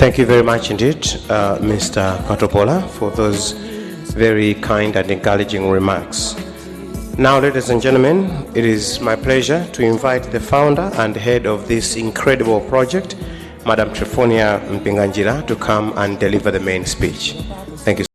Thank you very much indeed, Mr. Patopola, for those very kind and encouraging remarks. Now, ladies and gentlemen, it is my pleasure to invite the founder and head of this incredible project, Madam Triephornia Mpinganjira, to come and deliver the main speech. Thank you.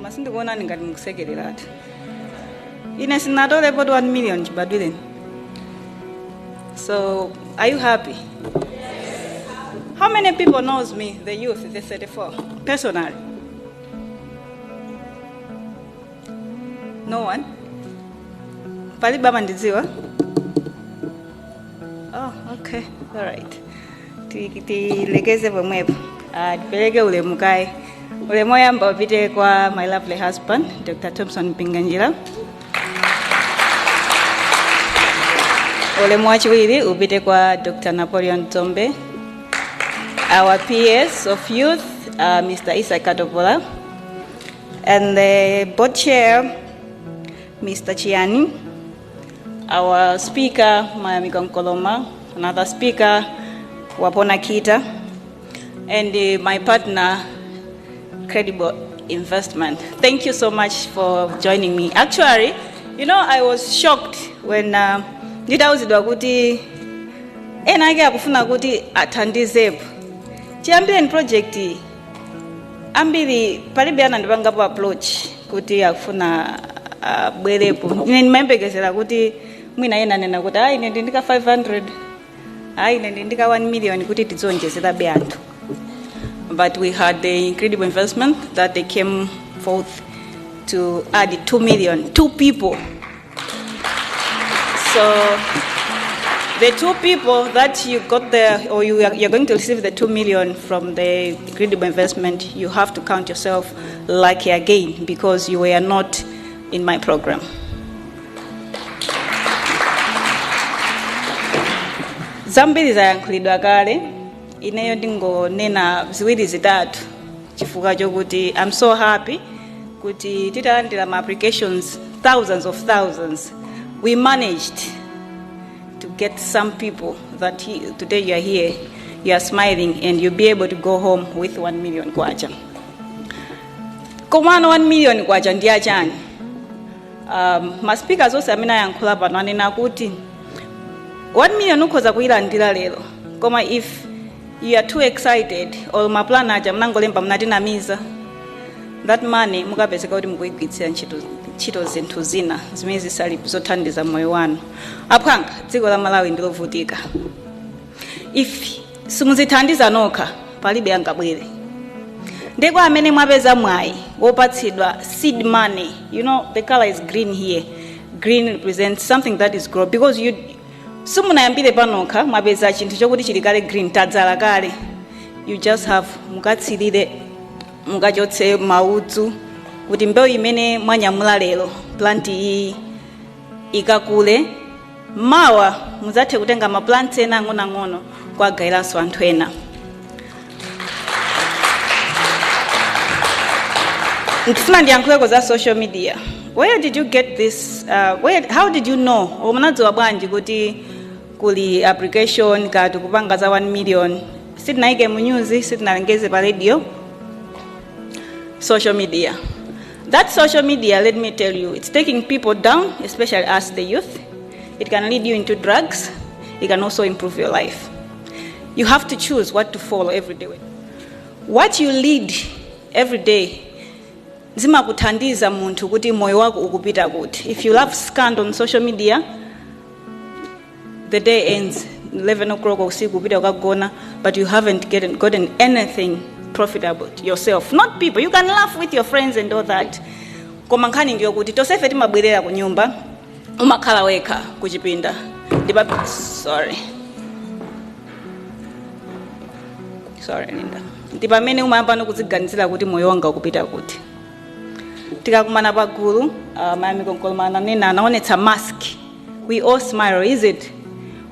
Masindi kuona ngati mukusekerera ati. Ine sinatole about 1 million chibadwireni. So, are you happy? How many people knows me, the youth, the 34, personally? No one? Pali baba ndiziwa? Oh, okay, all right. Tilegeze pomwepo. Tipeleke ulemu kai. Ulemu yamba upite kwa my lovely husband, Dr. Thomson Mpinganjira. Ulemu wachiwiri upite kwa Dr. Napoleon Zombe. Our PS of youth, Mr. Isa Katopola. And the board chair, Mr. Chiani. Our speaker, Mayami Konkoloma. Another speaker, Wapona Kita. And my partner, Credible Investment. Thank you so much for joining me. Actually, you know, I was shocked when nditauzidwa kuti ena ake akufuna kuti athandizepo. Chiyambireni project ambiri palibe anandipangapo approach kuti akufuna bwerepo. Ine ndimayembekezera kuti mwina ena nena kuti ine ndindika 500, ine ndindika 1 million kuti tidzonjezerabe anthu. But we had the incredible investment that they came forth to add 2 million, 2 people. So the 2 people that you got there, or you're going to receive the 2 million from the incredible investment, you have to count yourself lucky again because you were not in my program. Zambiri zayankhulidwa kale. Ineyo ndingo nena ziwiri zitatu chifuka chokuti I'm so happy kuti titalandira ma applications thousands. We managed to get some people that today you are here, you are smiling, and you'll be able to go home with 1 million kwacha. Komano 1 million kwacha ndiya chani. Ma speakers ose amina yankhula pano anena kuti 1 million ukhoza kuyilandira lero. Koma if you are too excited or maplana aja mnangolemba mnatinamiza, that money mukapezeka kuti mukuyigwitsira ntchito zinthu zina zimene zisali zothandiza moyo wanu. Aphanga dziko la Malawi ndilovutika. If simuzithandiza nokha palibe angabwere. Ndeko amene mwapeza mwayi wopatsidwa seed money. You know the color is green here. Green represents something that is grow because you simunayambire panokha mwapeza chinthu chokuti chili kale green tadzala kale. You just have mukatsirire mukachotse maudzu kuti mbewu imene mwanyamula lero plant iyi ikakule mawa muzathe kutenga ma plants ena ang'ono kwagayiranso anthu ena. Ndifuna ndiyankhuleko za social media. Where did you get this? How did you know? Munadziwa bwanji kuti kuli application kati kupanga za 1 million? Sitinaike mu news, sitinalengeze pa radio. Social media. That social media, let me tell you, it's taking people down, especially us, the youth. It can lead you into drugs. It can also improve your life. You have to choose what to follow every day. What you lead every day, zima kuthandiza muntu kuti moyo wako ukupita kuti. If you love scandal on social media, the day ends 11 o'clock usiku kupita ukagona, but you haven't gotten anything profitable to yourself, not people. You can laugh with your friends and all that. Koma nkhani ndiyo kuti tosefe timabwerera ku nyumba umakhala wekha kuchipinda. Sorry Linda. Ndipamene umayamba nokudziganizira kuti moyo wanga ukupita kuti. Tikakumana pagulu Miami Konkolomana nena anaonetsa mask. We all smile, is it?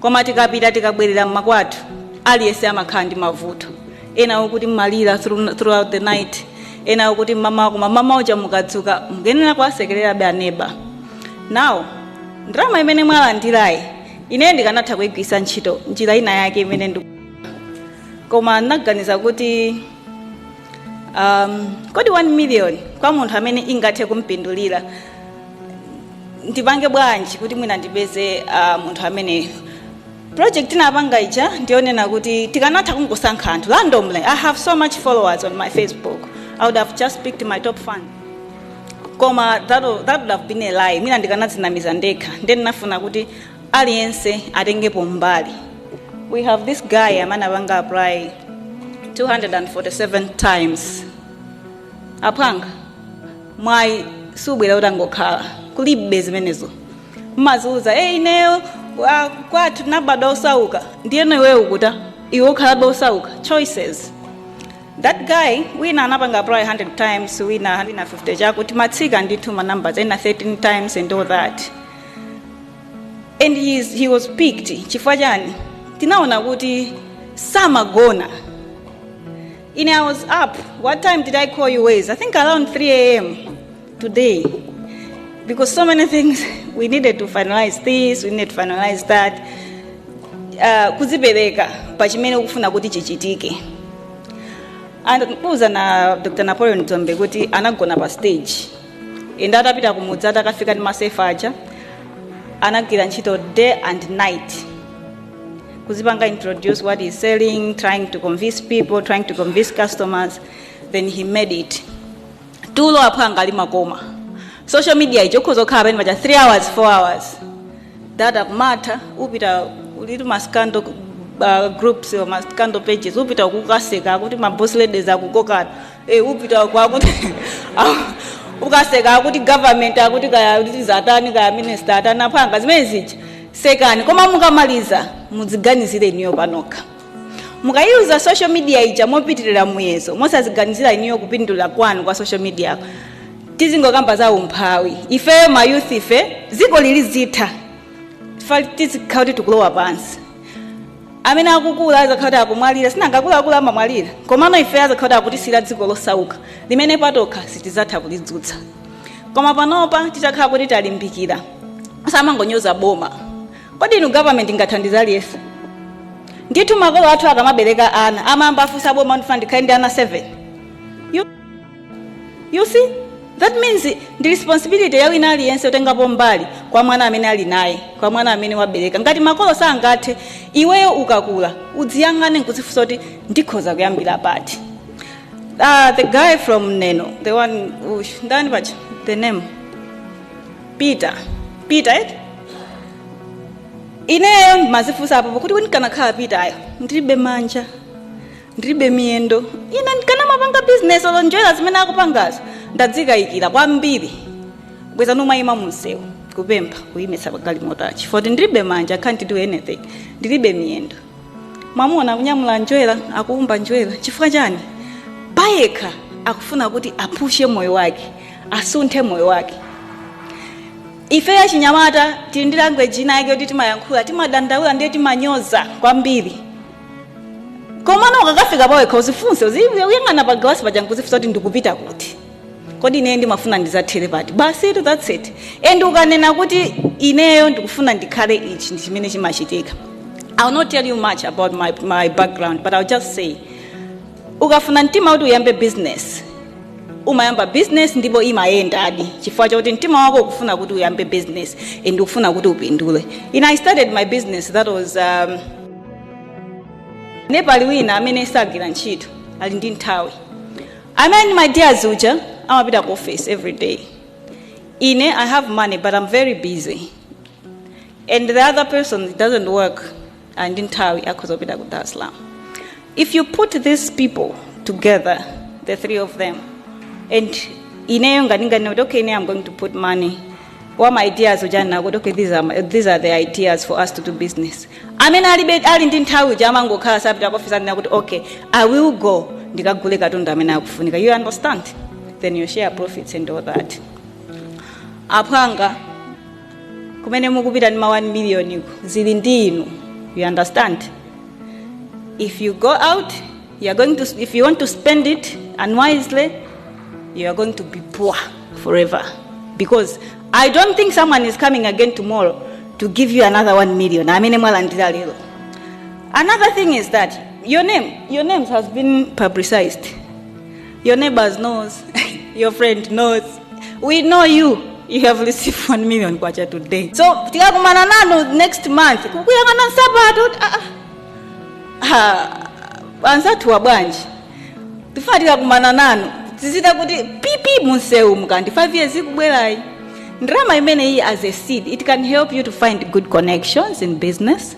Koma tikapita tikabwerera mmakwathu aliyese amakhala ndi mavuto. Ena ukuti malira throughout the night. Ena ukuti mama uja mukadzuka mugenera kwasekerera be aneba. Now, ndrama imene mwalandirayi ine ndikanatha kuigwisa ntchito njira ina yake imene ndi koma naganiza kuti kodi 1 million kwa munthu amene ingathe kumpindulira ndipange bwanji kuti mwina ndipeze munthu amene project inapanga ija ndionena kuti tikanatha kungosankha anthu randomly. I have so much followers on my Facebook. I would have just picked my top fan. Koma that would have been a lie. Mina ndikanatsinamiza ndekha. Then nafuna kuti aliyense atengepo mbali. We have this guy amene apanga apply 247 times. Apanga mwayi subwera utangokhala kulibe zimenezo. Mmazuza ineyo kwathu nabadwa osauka ndiyene wewe ukuta iwe ukhala osauka. Choices. That guy wina anapanga apply 100 times, wina 150 chakuti matsika ndithu ma numbers ena 13 times and all that. And he was picked. Chifukwa chani? Tinaona kuti samagona. I was up. What time did I call you ways? I think around 3 a.m. today. Because so many things, we needed to finalize this, we needed to finalize that. Kuzipereka pachimene ukufuna kuti chichitike. And kuza na Dr. Napoleon Zombe kuti anagona pa stage. Enda atapita kumudzi atakafika ndi masefa aja. Anagwira ntchito day and night. Kuzipanga introduce what he's selling, trying to convince people, trying to convince customers. Then he made it. Tulo apanga ali makoma. Social media ijokozo kaba ni maja 3 hours, 4 hours. That matter, upita ulitu maskando groups or maskando pages, upita ukukaseka, kuti ma boss ladies akukokana. Upita kwakuti ukaseka kuti government akuti kaya kuti zatani kaya minister atana panga zimene zija. Sekani koma mukamaliza mudziganizire niyo panoka. Mukayuza social media ija mopitirira muyezo, mosaziganizira niyo kupindula kwanu kwa social media. Tizingokamba za umphawi. Ife ma youth ife ziko lili zitha. Tizikauti tukulowa pansi. Amene akukula azakhauti akumwalira sinangakula amamwalira. Komano ife azakhauti akutisira dziko losauka. Limene patoka sitizatha kulidzutsa. Koma panopa titakhala kuti talimbikira. Samangonyoza boma. Kodi inu government ingathandiza aliyese? Ndithu makolo athu akamabereka ana amamba afusa boma ndifuna ndi ana 7. You see? That means the responsibility ya wina aliyense utengapo mbali kwa mwana amene ali naye, kwa mwana amene wabereka. Ngati makolo sangathe, iweyo ukakula, udziyang'ane nkuzifunsa kuti ndikhoza kuyambira pati. The guy from Neno, the one ndani pacha, the name Peter, right? Ineyo mazifunsa apo kuti ndikanakhala Peter ayo, ndilibe manja, ndilibe miyendo. Ine ndikana mapanga business olonjera zimene akupangazo. Ndadzikayikira kwambiri kweza nomayima munsewu kupempha kuyimitsa pagalimoto achi for ndilibe manja, I can't do anything, ndilibe miyendo. Mwamuna kunyamula njwera akuumba njwera chifukwa chani? Payekha akufuna kuti apushe moyo wake, asunthe moyo wake. Ife ya Chinyamata tili ndi language ina yake kuti timayankhula timadandaula ndiye timanyoza kwambiri. Komano ukakafika pawekha uzifunse uyang'ana pa glass paja nkuzifunsa kuti ndikupita kuti. Kodi ine ndimafuna ndizathere pati. Basi that's it. And ukanena kuti ineyo ndikufuna ndikhale ichi ndi chimene chimachitika. I will not tell you much about my background, but I'll just say ukafuna mtima kuti uyambe business. Umayamba business ndipo imayenda adi. Chifukwa chakuti mtima wako ukufuna kuti uyambe business and ukufuna kuti upindule. I started my business, that was Nepali wina amene sagwira ntchito ali ndi nthawi. Amene my dear Zuja, I'm a bit of office every day. I have money, but I'm very busy. And the other person doesn't work and didn't tell me because of it. If you put these people together, the 3 of them, and okay, I'm going to put money. What my ideas are okay, these are the ideas for us to do business. I mean, I didn't tell you, okay, I will go. You understand? Then you share profits and all that. Apanga kumene mukupita ni 1 million zili ndinu. You understand? If you go out, if you want to spend it unwisely, you are going to be poor forever. Because I don't think someone is coming again tomorrow to give you another 1 million. Another thing is that your names has been publicized. Your neighbors knows, your friend knows. We know you. You have received 1 million kwacha today. So tikakumana nanu next month. Kukuyangana sabato. Ansatu wabwanji. Tifati kumana nanu. Tizita kuti pipi museu mukandi 5 years ikubwelai. Ndrama imene hii as a seed, it can help you to find good connections in business.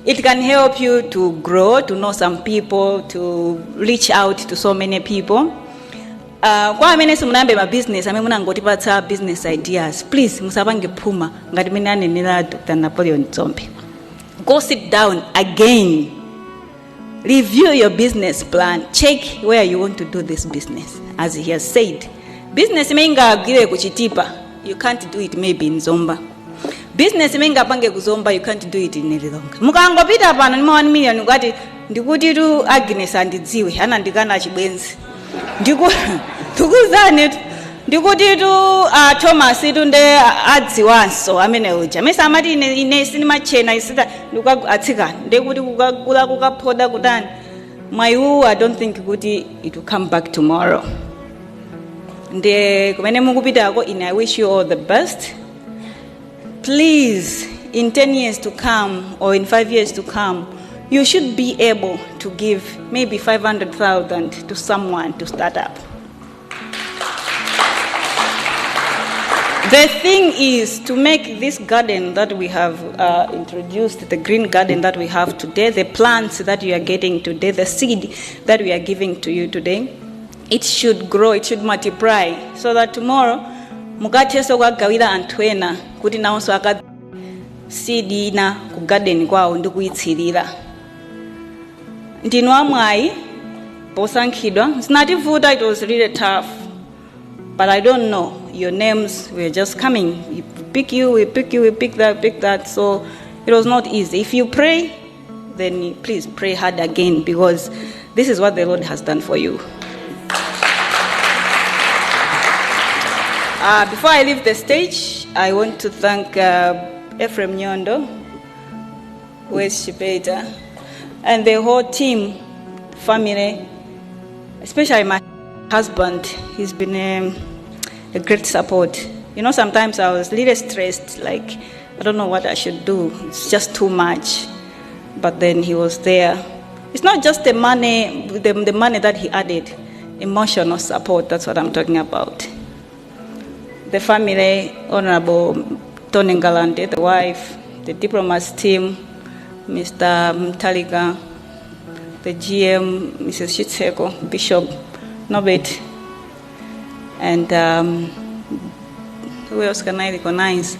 It can help you to grow, to know some people, to reach out to so many people. Kwa amene simunambe ma business, amene munangotipatsa business ideas. Please musabange phuma ngati mene anenera Dr. Napoleon Ntombe. Go sit down again. Review your business plan. Check where you want to do this business. As he has said, business menga agire kuchitipa. You can't do it maybe in Zomba. Business menga pange kuzomba, you can't do it in Nelilonga. Mukangopita pano ni 1 million ngati ndikuti tu Agnes andidziwe anandikana chibwenzi. Tukuzani ndikuti tu Thomas itunde adziwanso amene uja. Mesa amati ine sinima chena isita ndikuatsika ndekuti kukakula kukaphoda kutani. I don't think kuti it will come back tomorrow. Nde kumene mukupitako ine I wish you all the best. Please, in 10 years to come or in 5 years to come, you should be able to give maybe 500,000 to someone to start up. The thing is to make this garden that we have introduced, the green garden that we have today, the plants that you are getting today, the seed that we are giving to you today, it should grow, it should multiply, so that tomorrow, mukateso kwa gawira antwena, kuti naonso aka seed ina ku garden kwao ndikuitsirira. Ndinu amwayi, posankhidwa, sinativuta, it was really tough. But I don't know, your names were just coming. We pick you, we pick that. So it was not easy. If you pray, then please pray hard again, because this is what the Lord has done for you. Before I leave the stage, I want to thank Ephraim Nyondo, West Shipeta, and the whole team, family, especially my husband. He's been a great support. You know, sometimes I was a little stressed, like I don't know what I should do. It's just too much. But then he was there. It's not just the money, the money that he added, emotional support, that's what I'm talking about. The family, Honorable Tony Galante, the wife, the diplomats team, Mr. Mtalika, the GM, Mrs. Shitseko, Bishop Nobet, and who else can I recognize?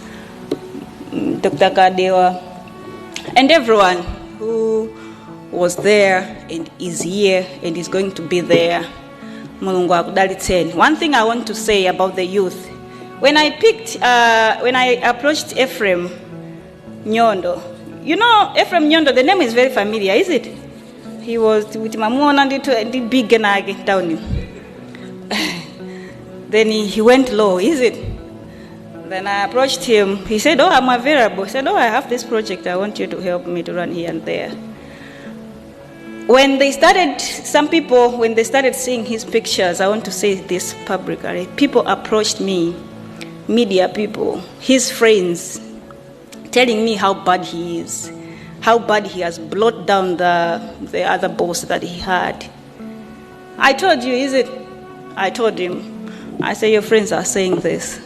Dr. Kadewa, and everyone who was there and is here and is going to be there. One thing I want to say about the youth, when I approached Ephraim Nyondo, you know Ephraim Nyondo, the name is very familiar, is it? He was with Mamona and the big genagi down. Then he went low, is it? Then I approached him. He said, "Oh, I'm available." I said, "Oh, I have this project. I want you to help me to run here and there." When they started, some people, when they started seeing his pictures, I want to say this publicly, people approached me, media people, his friends, telling me how bad he is, how bad he has brought down the other boss that he had. I told you, is it? I told him, I said, your friends are saying this.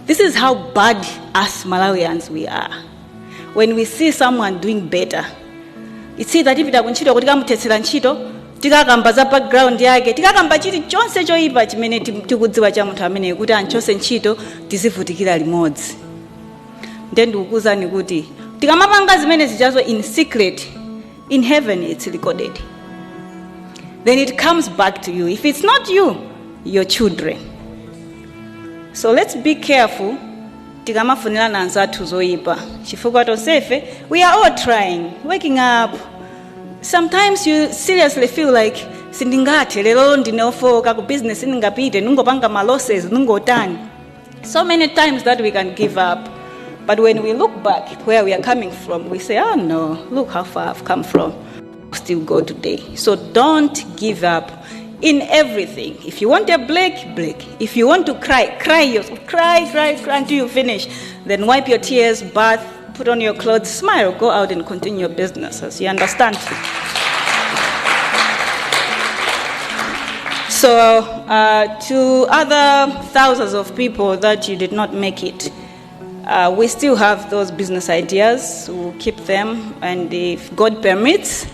This is how bad us Malawians we are. When we see someone doing better, it's either if itakunchito kuti kamutetsera ntchito tikakamba za background yake tikakamba chiti chonse choyipa chimene tikudziwa cha munthu amene kuti anchose ntchito tizivutikira limodzi. Then ndikukuuzani kuti tikamapanga zimene zichazo in secret, in heaven it's recorded. Then it comes back to you. If it's not you, your children. So let's be careful. Tikamafunira nanzathu zoyipa. Chifukwa tonsefe, we are all trying, waking up. Sometimes you seriously feel like sindingate lero ndinofoka ku business sindingapite nungopanga ma losses nungotani. So many times that we can give up. But when we look back where we are coming from, we say, oh no, look how far I've come from. Still go today. So don't give up in everything. If you want a break, break. If you want to cry, cry yourself. Cry until you finish. Then wipe your tears, bath, put on your clothes, smile, go out and continue your businesses. You understand? So to other thousands of people that you did not make it, we still have those business ideas. We'll keep them, and if God permits,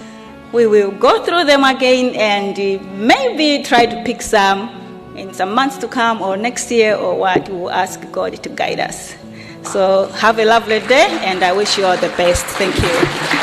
we will go through them again and maybe try to pick some in some months to come or next year or what. We'll ask God to guide us. So have a lovely day, and I wish you all the best. Thank you.